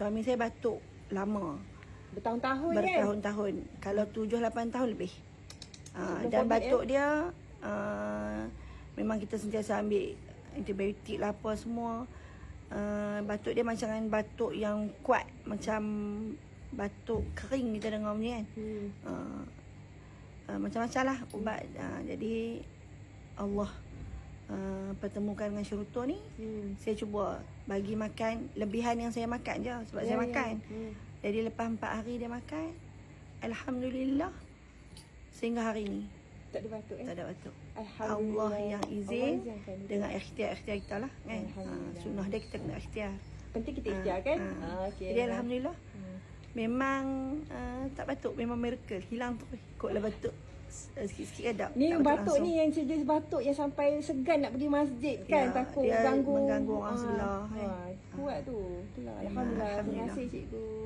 Suami saya batuk lama. Bertahun-tahun kan? Bertahun-tahun. Kalau 7-8 tahun lebih. Dan batuk dia memang kita sentiasa ambil antibiotik lah apa semua. Batuk dia macam batuk yang kuat, macam batuk kering kita dengar ni kan. Macam-macam lah ubat. Jadi Allah pertemukan dengan syurga ni. Saya cuba bagi makan lebihan yang saya makan je. Sebab saya makan. Jadi lepas 4 hari dia makan, Alhamdulillah, sehingga hari ni tak ada batuk tak ada batuk. Allah yang izin dengan ikhtiar kita lah kan. Sunnah dia kita kena ikhtiar. Penting kita ikhtiar kan. Jadi Alhamdulillah memang tak batuk. Memang miracle. Hilang tu ikutlah batuk. Sikit-sikit ada. Ni batuk ni yang jenis batuk yang sampai segan nak pergi masjid kan, takut dia mengganggu orang sebelah. Kuat tu. Itulah. Alhamdulillah. Terima kasih cikgu.